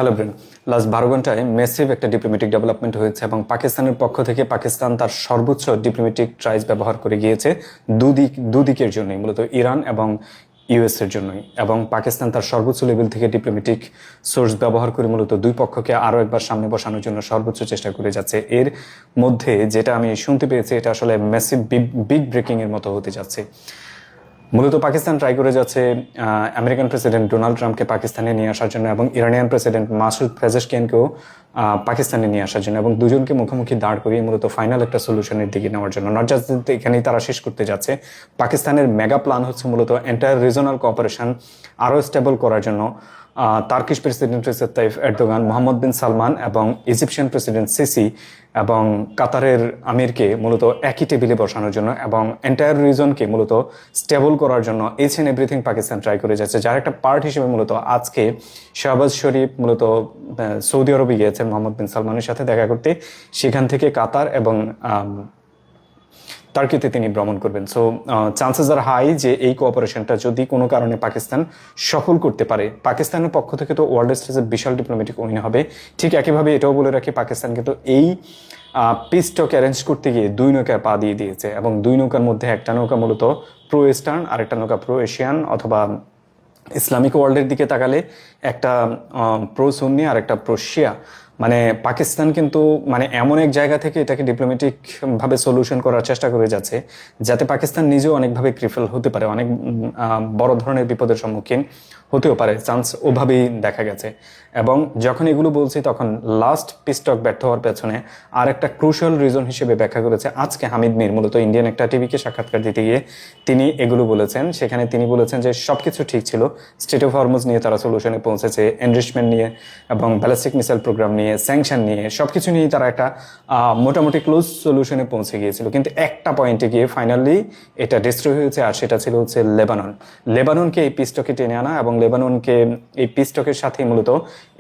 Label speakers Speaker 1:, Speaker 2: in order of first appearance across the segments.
Speaker 1: Hello brain, last 12 ঘন্টায় massive একটা diplomatic development হয়েছে এবং পাকিস্তানের পক্ষ থেকে পাকিস্তান তার সর্বোচ্চ ডিপ্লোম্যাটিক ট্রাইজ ব্যবহার করে গিয়েছে দুদিকের জন্যই, মূলত ইরান এবং ইউএস এর জন্যই। এবং পাকিস্তান তার সর্বোচ্চ লেভেল থেকে ডিপ্লোম্যাটিক সোর্স ব্যবহার করে মূলত দুই পক্ষকে আরও একবার সামনে বসানোর জন্য সর্বোচ্চ চেষ্টা করে যাচ্ছে। এর মধ্যে যেটা আমি শুনতে পেয়েছি, এটা আসলে মেসিভ বিগ ব্রেকিং এর মতো হতে যাচ্ছে। মূলত পাকিস্তান ট্রাই করে যাচ্ছে আমেরিকান প্রেসিডেন্ট ডোনাল্ড ট্রাম্পকে পাকিস্তানে নিয়ে আসার জন্য এবং ইরানিয়ান প্রেসিডেন্ট মাসুদ পেজেশকিয়ানকেও পাকিস্তানে নিয়ে আসার জন্য, এবং দুজনকে মুখোমুখি দাঁড় করিয়ে মূলত ফাইনাল একটা সলিউশনের দিকে নেওয়ার জন্য। নট জাস্ট এখানেই তারা শেষ করতে যাচ্ছে, পাকিস্তানের মেগা প্ল্যান হচ্ছে মূলত এন্টায়ার রিজনাল কোঅপারেশন আরও স্টেবল করার জন্য Turkish president Recep Tayyip Erdogan, Mohammed bin Salman এবং ইজিপশিয়ান প্রেসিডেন্ট সিসি এবং কাতারের আমিরকে মূলত একই টেবিলে বসানোর জন্য এবং এন্টায়ার রিজনকে মূলত স্টেবল করার জন্য each and everything Pakistan try করে যাচ্ছে। যার একটা পার্ট হিসেবে মূলত আজকে শাহবাজ শরীফ মূলত সৌদি আরবে গিয়েছেন মোহাম্মদ বিন সালমানের সাথে দেখা করতে। সেখান থেকে কাতার এবং টার্কিতে তিনি ভ্রমণ করবেন। সো চান্সেস আর হাই যে এই কোঅপারেশনটা যদি কোনো কারণে পাকিস্তান সফল করতে পারে, পাকিস্তানের পক্ষ থেকে তো ওয়ার্ল্ড স্টেজে বিশাল ডিপ্লোম্যাটিক উইন হবে। ঠিক একইভাবে এটাও বলে রাখি, পাকিস্তান কিন্তু এই পিস টক অ্যারেঞ্জ করতে গিয়ে দুই নৌকায় পা দিয়ে দিয়েছে এবং দুই নৌকার মধ্যে একটা নৌকা মূলত প্রো ইস্টার্ন আর একটা নৌকা প্রো এশিয়ান অথবা ইসলামিক ওয়ার্ল্ডের দিকে তাকালে একটা প্রো সুন্নি আর একটা প্রো শিয়া। মানে পাকিস্তান কিন্তু মানে এমন এক জায়গা থেকে এটাকে ডিপ্লোম্যাটিক ভাবে সলিউশন করার চেষ্টা করে যাচ্ছে যাতে পাকিস্তান নিজেও অনেকভাবে ক্রিফেল হতে পারে, অনেক বড় ধরনের বিপদের সম্মুখীন হতেও পারে, চান্স ওভাবেই দেখা গেছে। এবং যখন এগুলো বলছি তখন লাস্ট পিস্টক ব্যর্থ হওয়ার পেছনে আর একটা ক্রুশাল রিজন হিসেবে ব্যাখ্যা করেছে আজকে হামিদ মির, মূলত ইন্ডিয়ান একটা টিভিকে সাক্ষাৎকার দিতে গিয়ে তিনি এগুলো বলেছেন। সেখানে তিনি বলেছেন যে সবকিছু ঠিক ছিল, স্টেট অফ হরমুজ নিয়ে তারা সলিউশনে পৌঁছেছে, এনরিচমেন্ট নিয়ে এবং ব্যালিস্টিক মিসাইল প্রোগ্রাম নিয়ে, স্যাংশন নিয়ে, সবকিছু নিয়ে তারা একটা মোটামুটি ক্লোজ সলিউশনে পৌঁছে গিয়েছিল। কিন্তু একটা পয়েন্টে গিয়ে ফাইনালি এটা ডিস্ট্রয় হয়েছে, আর সেটা ছিল হচ্ছে লেবাননকে এই পিস্টকে টেনে আনা এবং লেবাননকে এই পিস্টকের সাথেই মূলত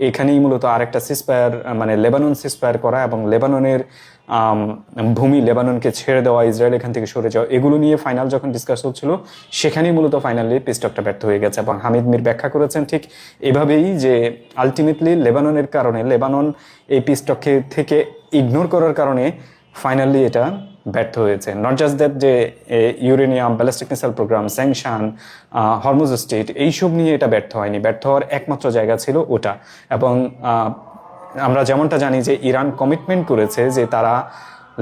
Speaker 1: এখানেই মূলত আরেকটা সিসফায়ার মানে লেবানন সিসফায়ার করা এবং লেবাননের ভূমি লেবাননকে ছেড়ে দেওয়া, ইসরায়েল এখান থেকে সরে যাওয়া, এগুলো নিয়ে ফাইনাল যখন ডিসকাস হচ্ছিল সেখানেই মূলত ফাইনালি পিস্টকটা ব্যর্থ হয়ে গেছে। এবং হামিদ মির ব্যাখ্যা করেছেন ঠিক এভাবেই যে আলটিমেটলি লেবাননের কারণে, লেবানন এই পিস্টককে থেকে ইগনোর করার কারণে ফাইনালি এটা ব্যর্থ হয়েছে। নট জাস্ট দ্যাট যে uranium, ballistic missile program, sanction, Hormuz strait, এইসব নিয়ে এটা ব্যর্থ হয়নি, ব্যর্থ হওয়ার একমাত্র জায়গা ছিল ওটা। এবং আমরা যেমনটা জানি যে ইরান কমিটমেন্ট করেছে যে তারা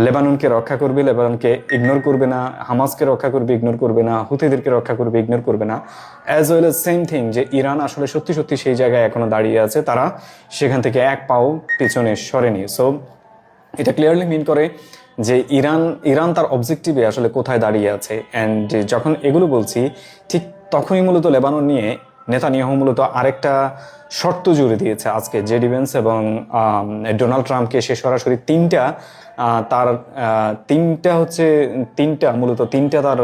Speaker 1: লেবাননকে রক্ষা করবে, লেবাননকে ইগনোর করবে না, হামাসকে রক্ষা করবে, ইগনোর করবে না, হুতিদেরকে রক্ষা করবে, ইগনোর করবে না। As well as same thing যে ইরান আসলে সত্যি সত্যি সেই জায়গায় এখনো দাঁড়িয়ে আছে, তারা সেখান থেকে এক পাও পিছনে সরেনি। সো এটা ক্লিয়ারলি মিন করে যে ইরান তার অবজেক্টিভে আসলে কোথায় দাঁড়িয়ে আছে। অ্যান্ড যখন এগুলো বলছি ঠিক তখনই মূলত লেবানন নিয়ে নেতানিয়াহু মূলত আরেকটা শর্ত জুড়ে দিয়েছে আজকে জেডি ভেন্স এবং ডোনাল্ড ট্রাম্পকে। সে সরাসরি তিনটা মূলত তিনটা তার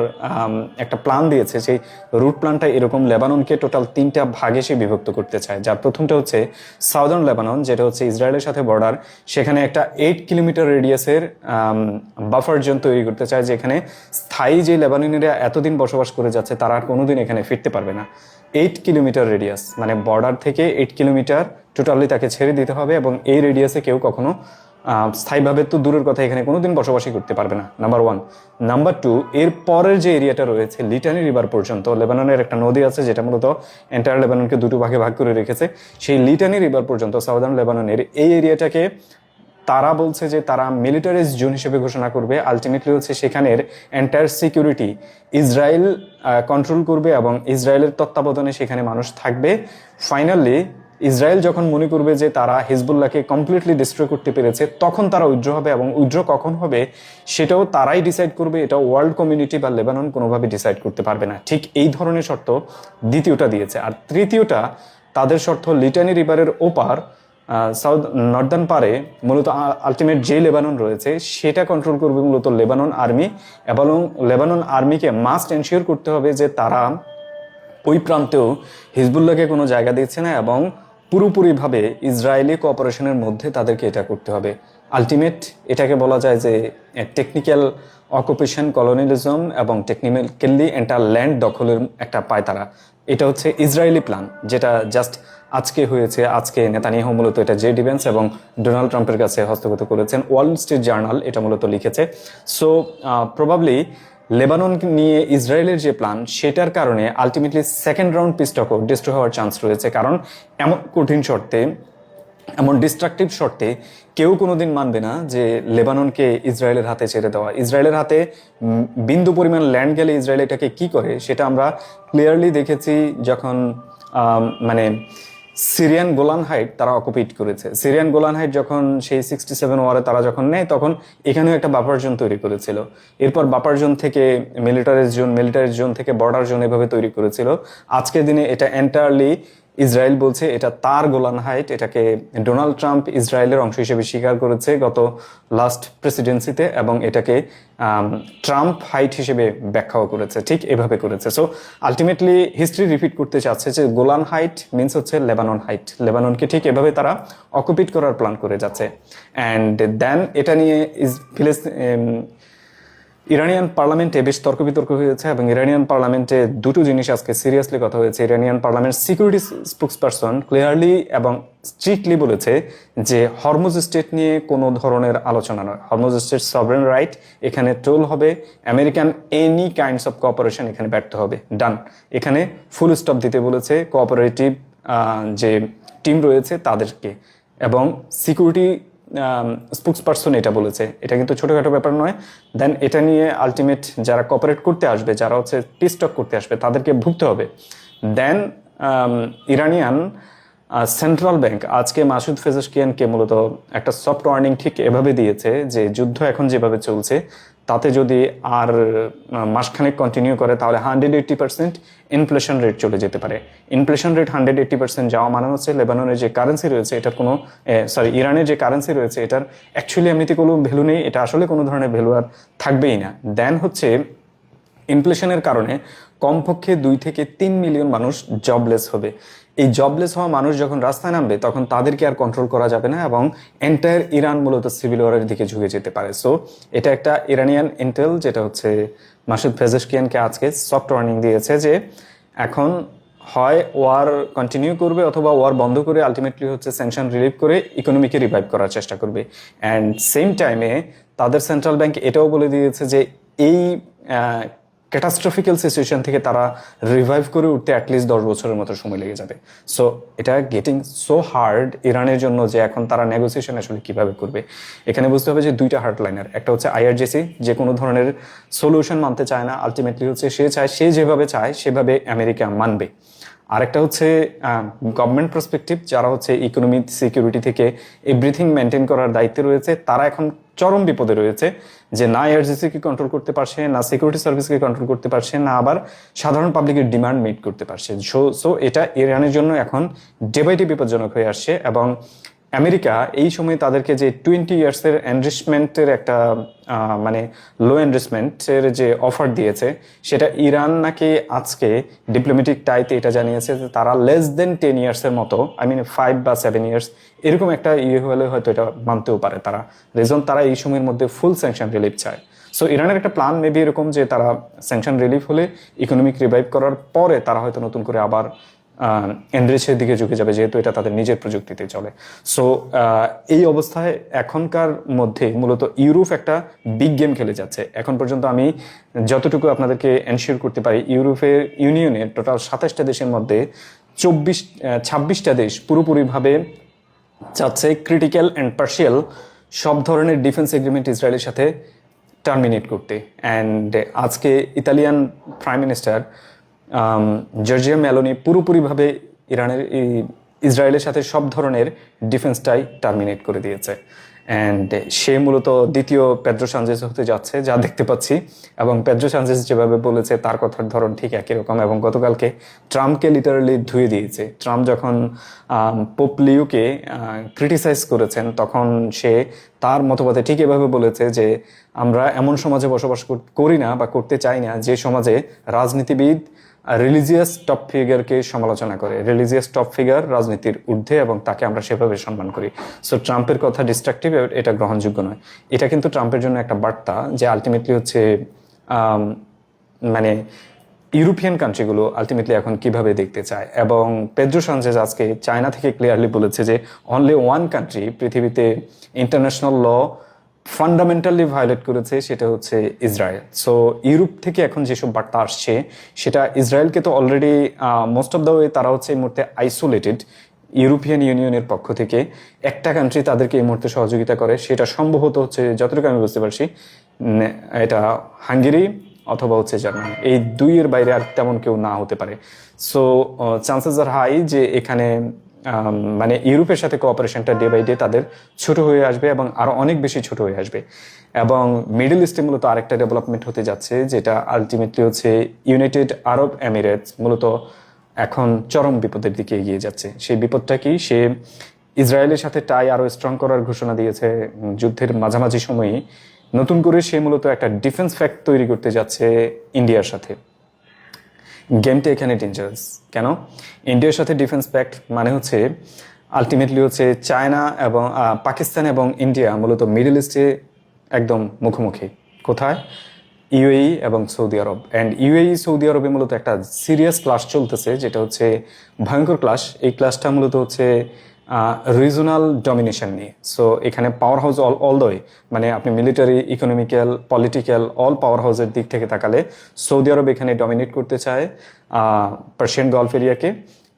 Speaker 1: একটা প্ল্যান দিয়েছে। সেই রুট প্ল্যানটা এরকম, লেবাননকে টোটাল তিনটা ভাগে সে বিভক্ত করতে চায়। যার প্রথমটা হচ্ছে সাউদার্ন লেবানন, যেটা হচ্ছে ইসরায়েলের সাথে বর্ডার। সেখানে একটা 8 কিলোমিটার রেডিয়াসের বাফার জোন তৈরি করতে চায়, যেখানে স্থায়ী যে লেবাননিরা এতদিন বসবাস করে যাচ্ছে তারা আর কোনোদিন এখানে ফিরতে পারবে না। 8 কিলোমিটার রেডিয়াস, মানে বর্ডার থেকে 8 কিলোমিটার টোটালি তাকে ছেড়ে দিতে হবে এবং এই রেডিয়াসে কেউ কখনো স্থায়ীভাবে তো দূরের কথা এখানে কোনোদিন বসবাসই করতে পারবে না, নাম্বার 1। নাম্বার 2, এর পরের যে এরিয়াটা রয়েছে লিটানি রিভার পর্যন্ত, লেবাননের একটা নদী আছে যেটা মূলত এন্টায়ার লেবাননকে দুটো ভাগে ভাগ করে রেখেছে, সেই লিটানি রিভার পর্যন্ত সাউদার্ন লেবাননের এই এরিয়াটাকে তারা বলছে যে তারা মিলিটারিজ জোন হিসেবে ঘোষণা করবে। আলটিমেটলি হচ্ছে সেখানের এন্টায়ার সিকিউরিটি ইসরায়েল কন্ট্রোল করবে এবং ইসরায়েলের তত্ত্বাবধানে সেখানে মানুষ থাকবে। ফাইনালি ইসরায়েল যখন মনে করবে যে তারা হিজবুল্লাহকে কমপ্লিটলি ডিস্ট্রয় করতে পেরেছে, তখন তারা উইথড্র হবে এবং উইথড্র কখন হবে সেটাও তারাই ডিসাইড করবে। এটা ওয়ার্ল্ড কমিউনিটি বা লেবানন কোনোভাবে ডিসাইড করতে পারবে না। ঠিক এই ধরনের শর্ত দ্বিতীয়টা দিয়েছে। আর তৃতীয়টা তাদের শর্ত লিটানি রিভারের ওপার সাউথ নর্দার্ন পারে মূলত আলটিমেট যে লেবানন রয়েছে সেটা কন্ট্রোল করবে মূলত লেবানন আর্মি, এবং লেবানন আর্মিকে মাস্ট এনশিওর করতে হবে যে তারা ওই প্রান্তেও হিজবুল্লাহকে কোনো জায়গা দিচ্ছে না এবং পুরোপুরিভাবে ইসরায়েলি কোঅপারেশনের মধ্যে তাদেরকে এটা করতে হবে। আলটিমেট এটাকে বলা যায় যে টেকনিক্যাল অকুপেশন, কলোনিয়ালিজম এবং টেকনিক্যালি এন্টার ল্যান্ড দখলের একটা পায় তারা। এটা হচ্ছে ইসরায়েলি প্ল্যান, যেটা জাস্ট আজকে হয়েছে, আজকে নেতানিয়াহু মূলত এটা জে ডিভেন্স এবং ডোনাল্ড ট্রাম্পের কাছে হস্তগত করেছেন। ওয়াল স্ট্রিট জার্নাল এটা মূলত লিখেছে। সো প্রবাবলি লেবানন নিয়ে ইসরায়েলের যে প্ল্যান সেটার কারণে আলটিমেটলি সেকেন্ড রাউন্ড পিস টকও ডিস্ট্রয় হওয়ার চান্স রয়েছে, কারণ এমন কঠিন শর্তে, এমন ডিস্ট্রাকটিভ শর্তে কেউ কোনোদিন মানবে না যে লেবাননকে ইসরায়েলের হাতে ছেড়ে দেওয়া। ইসরায়েলের হাতে বিন্দু পরিমাণ ল্যান্ড গেলে ইসরায়েল এটাকে কি করে সেটা আমরা ক্লিয়ারলি দেখেছি যখন মানে সিরিয়ান গোলান হাইট তারা অকুপেট করেছে। সিরিয়ান গোলান হাইট যখন সেই 67 ওয়ারে তারা যখন নেয়, তখন এখানেও একটা বাফার জোন তৈরি করেছিল। এরপর বাফার জোন থেকে মিলিটারি জোন থেকে বর্ডার জোন এভাবে তৈরি করেছিল। আজকের দিনে এটা এন্টায়ারলি ইসরায়েল বলছে এটা তার গোলান হাইট। এটাকে ডোনাল্ড ট্রাম্প ইসরায়েলের অংশ হিসেবে স্বীকার করেছে গত লাস্ট প্রেসিডেন্সিতে, এবং এটাকে ট্রাম্প হাইট হিসেবে ব্যাখ্যাও করেছে, ঠিক এভাবে করেছে। সো আলটিমেটলি হিস্ট্রি রিপিট করতে চাচ্ছে যে গোলান হাইট মিনস হচ্ছে লেবানন হাইট। লেবাননকে ঠিক এভাবে তারা অকুপেট করার প্ল্যান করে যাচ্ছে। অ্যান্ড দেন এটা নিয়ে ইরানিয়ান পার্লামেন্টে বেশ তর্ক বিতর্ক হয়েছে, এবং ইরানিয়ান পার্লামেন্টে দুটো জিনিস আজকে সিরিয়াসলি কথা হয়েছে। Iranian parliament security spokesperson clearly এবং স্ট্রিক্টলি বলেছে যে হরমুজ স্টেট নিয়ে কোনো ধরনের আলোচনা নয়। হরমুজ স্টেট সভরেন রাইট এখানে ট্রোল হবে, American any kinds of cooperation এখানে ব্যর্থ হবে, ডান। এখানে ফুল স্টপ দিতে বলেছে কোঅপারেটিভ যে টিম রয়েছে তাদেরকে, এবং সিকিউরিটি স্পোক্সপারসন এটা বলেছে। এটা কিন্তু ছোটখাটো ব্যাপার নয়। দেন এটা নিয়ে আলটিমেট যারা কোঅপারেট করতে আসবে, যারা হচ্ছে পিস টক করতে আসবে, তাদেরকে ভুগতে হবে। দেন ইরানিয়ান সেন্ট্রাল ব্যাংক আজকে মাসুদ পেজেশকিয়ানকে মূলত একটা সফট ওয়ার্নিং ঠিক এভাবে দিয়েছে যে যুদ্ধ এখন যেভাবে চলছে তাতে যদি আর মাসখানেক কন্টিনিউ করে তাহলে 180% ইনফ্লেশন রেট চলে যেতে পারে। ইনফ্লেশন রেট 180% যাওয়া মানে হচ্ছে লেবাননের যে কারেন্সি রয়েছে এটার কোনো ইরানের যে কারেন্সি রয়েছে এটার অ্যাকচুয়ালি এমনিতে কোনো ভ্যালু নেই, এটা আসলে কোনো ধরনের ভ্যালু আর থাকবেই না। দেন হচ্ছে ইনফ্লেশনের কারণে কমপক্ষে 2 থেকে 3 মিলিয়ন মানুষ জবলেস হবে। এই জবলেস হওয়া মানুষ যখন রাস্তায় নামবে তখন তাদেরকে আর কন্ট্রোল করা যাবে না, এবং এন্টায়ার ইরান মূলত সিভিল ওয়ারের দিকে ঝুঁকে যেতে পারে। সো এটা একটা ইরানিয়ান ইন্টেল যেটা হচ্ছে মাসুদ পেজেশকিয়ানকে আজকে সফট ওয়ার্নিং দিয়েছে যে এখন হয় ওয়ার কন্টিনিউ করবে অথবা ওয়ার বন্ধ করে আলটিমেটলি হচ্ছে স্যাংশন রিলিভ করে ইকোনমিকে রিভাইভ করার চেষ্টা করবে। অ্যান্ড সেম টাইমে তাদের সেন্ট্রাল ব্যাংক এটাও বলে দিয়েছে যে এই ক্যাটাস্ট্রফিক্যাল সিচুয়েশন থেকে তারা রিভাইভ করে উঠতে অ্যাটলিস্ট 10 বছরের মতো সময় লেগে যাবে। সো এটা গেটিং সো হার্ড ইরানের জন্য যে এখন তারা নেগোসিয়েশন আসলে কিভাবে করবে। এখানে বুঝতে হবে যে দুইটা হার্ডলাইনার, একটা হচ্ছে আইআরজিসি যে কোনো ধরনের সলিউশন মানতে চায় না, আলটিমেটলি হচ্ছে সে যেভাবে চায় সেভাবে আমেরিকা মানবে। আরেকটা হচ্ছে গভর্নমেন্ট পার্সপেক্টিভ, যারা হচ্ছে ইকোনমি সিকিউরিটি থেকে এভরিথিং মেনটেন করার দায়িত্বে রয়েছে, তারা এখন চরম বিপদে রয়েছে যে না এআরজিসিকে কন্ট্রোল করতে পারছে, না সিকিউরিটি সার্ভিসকে কন্ট্রোল করতে পারছে, না আবার সাধারণ পাবলিকের ডিমান্ড মিট করতে পারছে। সো এটা ইরানের জন্য এখন ডে বাই ডে বিপজ্জনক হয়ে আসছে। এবং আমেরিকা এই সময় তাদেরকে যে 20 ইয়ার্সের এনরিচমেন্টের একটা মানে লো এনরিচমেন্টের যে অফার দিয়েছে, সেটা ইরান নাকি আজকে ডিপ্লোম্যাটিক টাইতে এটা জানিয়েছে যে তারা লেস দেন 10 ইয়ার্সের মতো, 5 বা 7 ইয়ার্স এরকম একটা হলে হয়তো এটা মানতেও পারে তারা। রিজন তারা এই সময়ের মধ্যে ফুল স্যাংশন রিলিফ চায়। সো ইরানের একটা প্ল্যান মেবি এরকম যে তারা স্যাংশন রিলিফ হলে ইকোনমিক রিভাইভ করার পরে তারা হয়তো নতুন করে আবার এনরিচের দিকে ঝুঁকে যাবে, যেহেতু এটা তাদের নিজের প্রযুক্তিতে চলে। সো এই অবস্থায় এখনকার মধ্যে মূলত ইউরোপ একটা বিগ গেম খেলে যাচ্ছে। এখন পর্যন্ত আমি যতটুকু আপনাদেরকে এনশিওর করতে পারি, ইউরোপের ইউনিয়নের টোটাল 27টা দেশের মধ্যে 26টা দেশ পুরোপুরিভাবে চাচ্ছে ক্রিটিক্যাল অ্যান্ড পার্শিয়াল সব ধরনের ডিফেন্স এগ্রিমেন্ট ইসরায়েলের সাথে টার্মিনেট করতে। অ্যান্ড আজকে Italian prime minister Giorgia Meloni পুরোপুরিভাবে ইসরায়েলের সাথে সব ধরনের ডিফেন্সটাই টার্মিনেট করে দিয়েছে। অ্যান্ড সে মূলত দ্বিতীয় পেদ্রো সানচেজ হতে যাচ্ছে যা দেখতে পাচ্ছি, এবং পেদ্রো সানচেজ যেভাবে বলেছে তার কথার ধরন ঠিক একই রকম। এবং গতকালকে ট্রাম্পকে লিটারালি ধুয়ে দিয়েছে। ট্রাম্প যখন পোপ লিওকে ক্রিটিসাইজ করেছেন তখন সে তার মতবাদে ঠিক এভাবে বলেছে যে আমরা এমন সমাজে বসবাস করি না বা করতে চাই না যে সমাজে রাজনীতিবিদ রিলিজিয়াস টপ ফিগারকে সমালোচনা করে। রিলিজিয়াস টপ ফিগার রাজনীতির ঊর্ধ্বে এবং তাকে আমরা সেভাবে সম্মান করি। সো ট্রাম্পের কথা ডিস্ট্রাকটিভ, এটা গ্রহণযোগ্য নয়। এটা কিন্তু ট্রাম্পের জন্য একটা বার্তা যে আলটিমেটলি হচ্ছে মানে ইউরোপিয়ান কান্ট্রিগুলো আলটিমেটলি এখন কিভাবে দেখতে চায়। এবং পেদ্রো সানচেজ আজকে চায়না থেকে ক্লিয়ারলি বলেছে যে অনলি ওয়ান কান্ট্রি পৃথিবীতে ইন্টারন্যাশনাল ল ফান্ডামেন্টালি ভায়োলেট করেছে, সেটা হচ্ছে ইসরায়েল। সো ইউরোপ থেকে এখন যেসব বার্তা আসছে সেটা ইসরায়েলকে তো already most of the way তারা হচ্ছে এই মুহূর্তে আইসোলেটেড। ইউরোপিয়ান ইউনিয়নের পক্ষ থেকে একটা কান্ট্রি তাদেরকে এই মুহূর্তে সহযোগিতা করে, সেটা সম্ভবত হচ্ছে যতটুকু আমি বুঝতে পারছি এটা হাঙ্গেরি অথবা হচ্ছে জার্মানি, এই দুইয়ের বাইরে আর তেমন কেউ না হতে পারে। সো চান্সেস আর হাই যে এখানে মানে ইউরোপের সাথে কোঅপারেশনটা ডে বাই ডে তাদের ছোট হয়ে আসবে এবং আরো অনেক বেশি ছোট হয়ে আসবে। এবং মিডল ইস্টে মূলত আরেকটা ডেভেলপমেন্ট হতে যাচ্ছে, যেটা আলটিমেটলি হচ্ছে ইউনাইটেড আরব এমিরেটস মূলত এখন চরম বিপদের দিকে এগিয়ে যাচ্ছে। সেই বিপদটা কি? সে ইসরায়েলের সাথে টাই আরো স্ট্রং করার ঘোষণা দিয়েছে যুদ্ধের মাঝামাঝি সময়ে। নতুন করে সে মূলত একটা ডিফেন্স ফ্যাক্ট তৈরি করতে যাচ্ছে ইন্ডিয়ার সাথে। গেমটা এখানে ডেঞ্জারাস কেন? ইন্ডিয়ার সাথে ডিফেন্স প্যাক্ট মানে হচ্ছে আলটিমেটলি হচ্ছে চায়না এবং পাকিস্তান এবং ইন্ডিয়া মূলত মিডল ইস্টে একদম মুখোমুখি। কোথায়? ইউএই এবং Saudi Arab. And UAE Saudi আরবে মূলত একটা সিরিয়াস ক্লাশ চলতেছে, যেটা হচ্ছে ভয়ঙ্কর ক্লাশ। এই ক্লাশটা মূলত হচ্ছে রিজনাল ডমিনেশন নিয়ে। সো এখানে power house all the way, মানে আপনি মিলিটারি, ইকোনমিক্যাল, পলিটিক্যাল অল পাওয়ার হাউসের দিক থেকে তাকালে সৌদি আরব এখানে ডমিনেট করতে চায় পার্সিয়ান গলফ এরিয়াকে।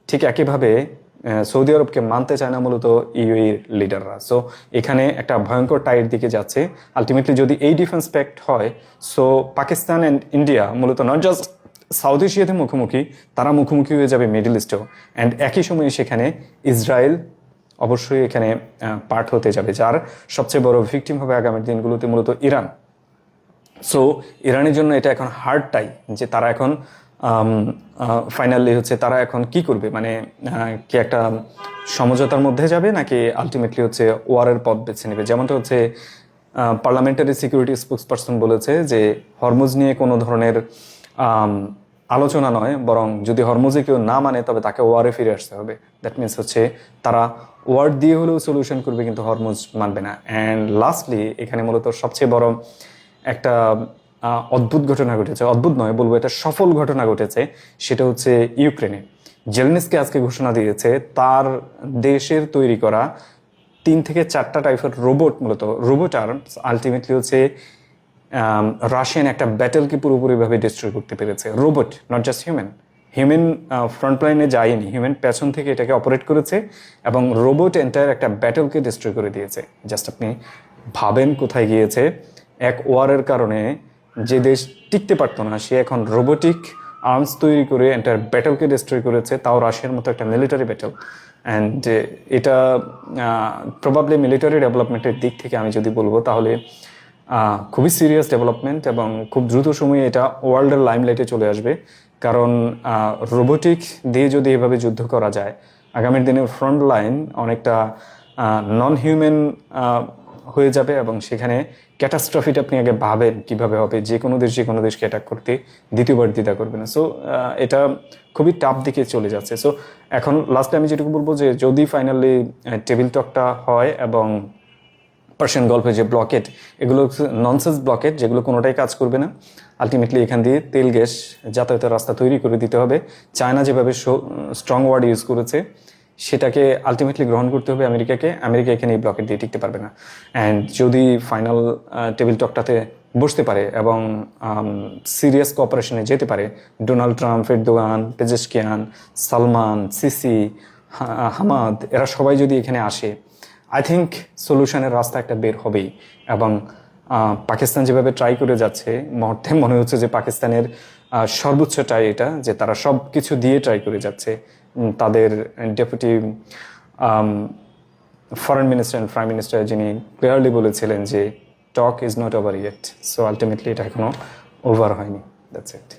Speaker 1: ঠিক একইভাবে সৌদি আরবকে মানতে চায় না মূলত ইউএইর লিডাররা। সো এখানে একটা ভয়ঙ্কর টাইয়ের দিকে যাচ্ছে। আলটিমেটলি যদি এই ডিফেন্স প্যাক্ট হয়, সো পাকিস্তান অ্যান্ড ইন্ডিয়া মূলত নট জাস্ট সাউথ এশিয়াতে মুখোমুখি, তারা মুখোমুখি হয়ে যাবে মিডল ইস্টেও। অ্যান্ড একই সময়ে সেখানে ইসরায়েল অবশ্যই এখানে পার্ট হতে যাবে, যার সবচেয়ে বড় ভিকটিম হবে আগামী দিনগুলোতে মূলত ইরান। সো ইরানের জন্য এটা এখন হার্ড টাই, যে তারা এখন ফাইনালি হচ্ছে তারা এখন কি করবে, মানে কি একটা সমঝোতার মধ্যে যাবে নাকি আলটিমেটলি হচ্ছে ওয়ারের পথ বেছে নেবে। যেমনটা হচ্ছে পার্লামেন্টারি সিকিউরিটি স্পোক্সপারসন বলেছে যে হরমুজ নিয়ে কোনো ধরনের আলোচনা নয়, বরং যদি হরমুজে কেউ না মানে তবে তাকে ওয়ারে ফিরে আসতে হবে। দ্যাট মিনস হচ্ছে তারা ওয়ার্ড দিয়ে হলেও সলিউশন করবে, কিন্তু হরমুজ মানবে না। অ্যান্ড লাস্টলি এখানে মূলত সবচেয়ে বড় একটা অদ্ভুত ঘটনা ঘটেছে, অদ্ভুত নয় বলবো, এটা সফল ঘটনা ঘটেছে। সেটা হচ্ছে ইউক্রেনে জেলেনস্কি আজকে ঘোষণা দিয়েছে তার দেশের তৈরি করা 3 থেকে 4টা টাইপের রোবট, মূলত রোবট আর্মস আলটিমেটলি হচ্ছে রাশিয়ান একটা ব্যাটেলকে পুরোপুরিভাবে ডিস্ট্রয় করতে পেরেছে। Robot, not just human. Human front লাইনে যায়নি, হিউম্যান পেছন থেকে এটাকে অপারেট করেছে এবং রোবট এন্টায়ার একটা ব্যাটেলকে ডিস্ট্রয় করে দিয়েছে। জাস্ট আপনি ভাবেন কোথায় গিয়েছে। এক ওয়ারের কারণে যে দেশ টিকতে পারতো না, সে এখন রোবোটিক আর্মস তৈরি করে এন্টায়ার ব্যাটেলকে ডিস্ট্রয় করেছে, তাও রাশিয়ার মতো একটা মিলিটারি ব্যাটেল। অ্যান্ড এটা প্রবাবলি মিলিটারি ডেভেলপমেন্টের দিক থেকে আমি যদি বলবো তাহলে খুবই সিরিয়াস ডেভেলপমেন্ট এবং খুব দ্রুত সময়ে এটা ওয়ার্ল্ডের লাইমলাইটে চলে আসবে। কারণ রোবোটিক দিয়ে যদি এভাবে যুদ্ধ করা যায়, আগামীর দিনের ফ্রন্ট লাইন অনেকটা নন হিউম্যান হয়ে যাবে এবং সেখানে ক্যাটাস্ট্রফিটা আপনি আগে ভাবেন কিভাবে হবে। যে কোনো দেশকে অ্যাটাক করতে দ্বিতীয়বার দ্বিধা করবে না। সো এটা খুবই টাফ দিকে চলে যাচ্ছে। সো এখন লাস্টে আমি যেটুকু বলবো যে যদি ফাইনালি টেবিল টকটা হয় এবং পার্সিয়ান গল্ফে যে ব্লকেট, এগুলো ননসেন্স ব্লকেট, যেগুলো কোনোটাই কাজ করবে না। আলটিমেটলি এখান দিয়ে তেল গ্যাস যাতায়াতের রাস্তা তৈরি করে দিতে হবে। চায়না যেভাবে স্ট্রং ওয়ার্ড ইউজ করেছে সেটাকে আলটিমেটলি গ্রহণ করতে হবে আমেরিকাকে। আমেরিকা এখানে এই ব্লকেট দিয়ে টিকতে পারবে না। অ্যান্ড যদি ফাইনাল টেবিল টকটাতে বসতে পারে এবং সিরিয়াস কোঅপারেশনে যেতে পারে, Donald Trump, Erdogan, Pezeshkian, Salman, CC, Hamad, এরা সবাই যদি এখানে আসে, আই থিঙ্ক সলিউশনের রাস্তা একটা বের হবেই। এবং পাকিস্তান যেভাবে ট্রাই করে যাচ্ছে, মুহূর্তে মনে হচ্ছে যে পাকিস্তানের সর্বোচ্চ ট্রাই এটা, যে তারা সব কিছু দিয়ে ট্রাই করে যাচ্ছে। তাদের deputy foreign minister and prime minister যিনি ক্লিয়ারলি বলেছিলেন যে talk is not over yet. So ultimately এটা এখনো ওভার হয়নি। দ্যাটস ইট।